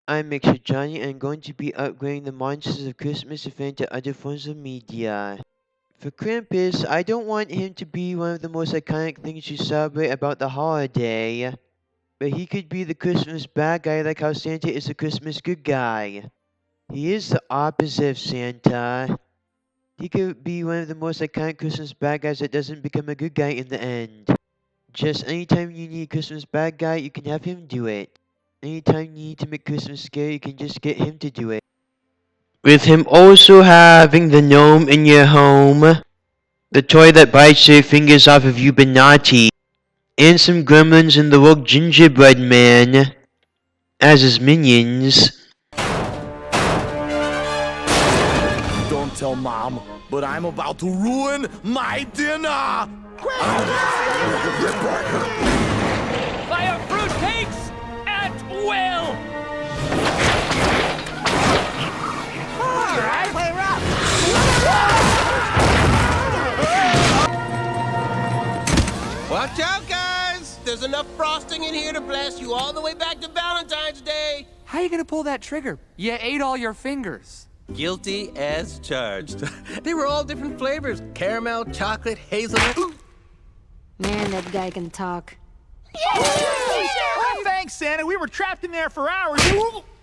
I'm Mixer Johnny and I'm going to be upgrading the Monsters of Christmas event to other forms of media. For Krampus, I don't want him to be one of the most iconic things you celebrate about the holiday, but he could be the Christmas bad guy like how Santa is the Christmas good guy. He is the opposite of Santa. He could be one of the most iconic Christmas bad guys that doesn't become a good guy in the end. Just anytime you need a Christmas bad guy, you can have him do it. Anytime you need to make Christmas scary, you can just get him to do it. With him also having the gnome in your home, the toy that bites your fingers off if you've been naughty, and some gremlins and the rogue gingerbread man as his minions. Don't tell Mom, but I'm about to ruin my dinner! Fire fruitcakes at will! Alright, play rough! Watch out, guys! There's enough frosting in here to blast you all the way back to Valentine's Day! How you gonna pull that trigger? You ate all your fingers. Guilty as charged. They were all different flavors. Caramel, chocolate, hazelnut. Man, that guy can talk. Oh, thanks, Santa. We were trapped in there for hours.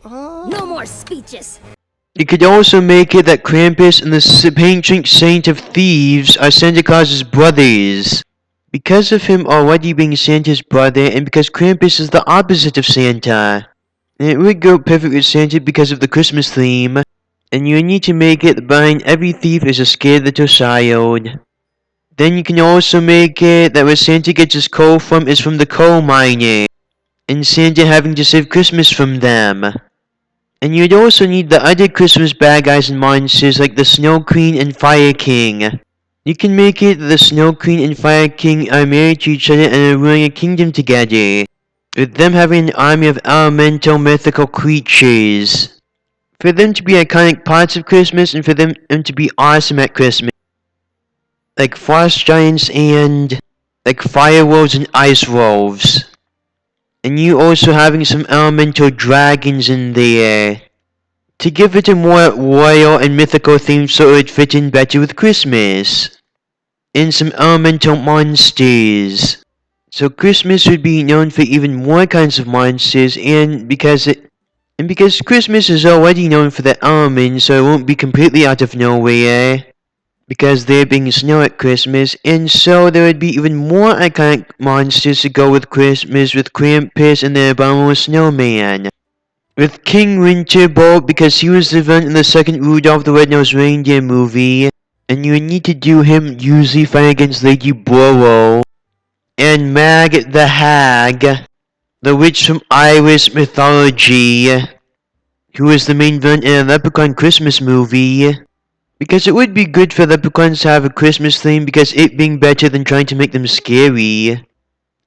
No more speeches. You could also make it that Krampus and the patron saint of thieves are Santa Claus's brothers. Because of him already being Santa's brother, and because Krampus is the opposite of Santa. And it would go perfect with Santa because of the Christmas theme. And you need to make it that behind every thief is a scared little child. Then you can also make it that where Santa gets his coal from is from the coal miner. And Santa having to save Christmas from them. And you'd also need the other Christmas bad guys and monsters like the Snow Queen and Fire King. You can make it that the Snow Queen and Fire King are married to each other and are ruling a kingdom together, with them having an army of elemental mythical creatures. For them to be iconic parts of Christmas and for them to be awesome at Christmas. Like frost giants and like fire wolves and ice wolves. And you also having some elemental dragons in there. To give it a more royal and mythical theme so it would fit in better with Christmas. And some elemental monsters. So Christmas would be known for even more kinds of monsters and because Christmas is already known for the elements, so it won't be completely out of nowhere. Because there being snow at Christmas, and so there would be even more iconic monsters to go with Christmas with Krampus and the Abominable Snowman. With King Winterbolt because he was the villain in the second Rudolph the Red-Nosed Reindeer movie, and you would need to do him usually fighting against Lady Burrow. And Mag the Hag, the witch from Irish mythology, who is the main villain in a Leprechaun Christmas movie. Because it would be good for leprechauns to have a Christmas theme because it being better than trying to make them scary.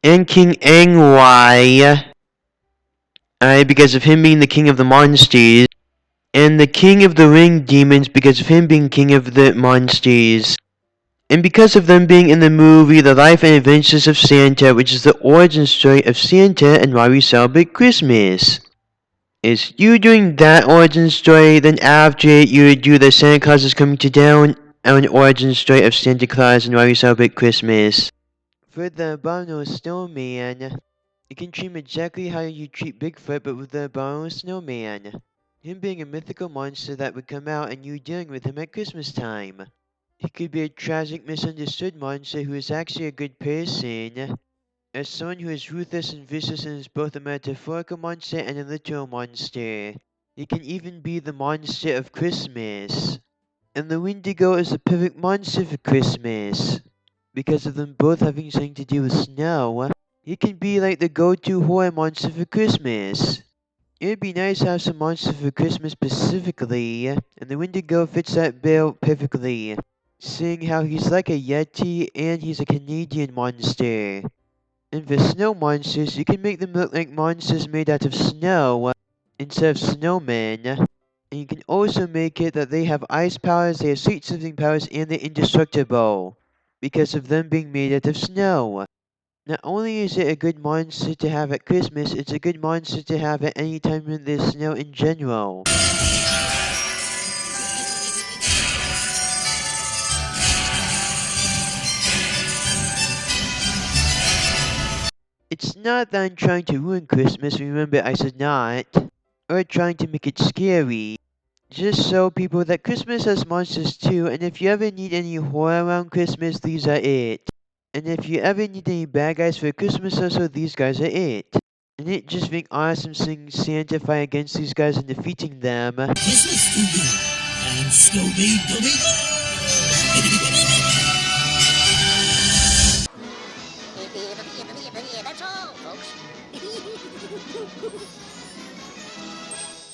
And King Angwai, because of him being the king of the monsters. And the king of the ring demons because of him being king of the monsters. And because of them being in the movie The Life and Adventures of Santa, which is the origin story of Santa and why we celebrate Christmas. Is you doing that origin story, then after it you would do the Santa Claus is Coming to Town, an origin story of Santa Claus and why we celebrate Christmas. For the Abominable Snowman, you can treat him exactly how you treat Bigfoot but with the Abominable Snowman. Him being a mythical monster that would come out and you dealing with him at Christmas time. He could be a tragic misunderstood monster who is actually a good person. As someone who is ruthless and vicious and is both a metaphorical monster and a literal monster. He can even be the monster of Christmas. And the Wendigo is the perfect monster for Christmas. Because of them both having something to do with snow, he can be like the go-to horror monster for Christmas. It would be nice to have some monsters for Christmas specifically, and the Wendigo fits that bill perfectly. Seeing how he's like a Yeti and he's a Canadian monster. And for snow monsters, you can make them look like monsters made out of snow instead of snowmen. And you can also make it that they have ice powers, they have shape-shifting powers, and they're indestructible because of them being made out of snow. Not only is it a good monster to have at Christmas, it's a good monster to have at any time when there's snow in general. It's not that I'm trying to ruin Christmas, remember I said not, or trying to make it scary. Just show people that Christmas has monsters too, and if you ever need any horror around Christmas, these are it. And if you ever need any bad guys for Christmas also, these guys are it. And it just being awesome seeing Santa fight against these guys and defeating them. Christmas to you and Scooby-Dooby-Doo! That's all, folks.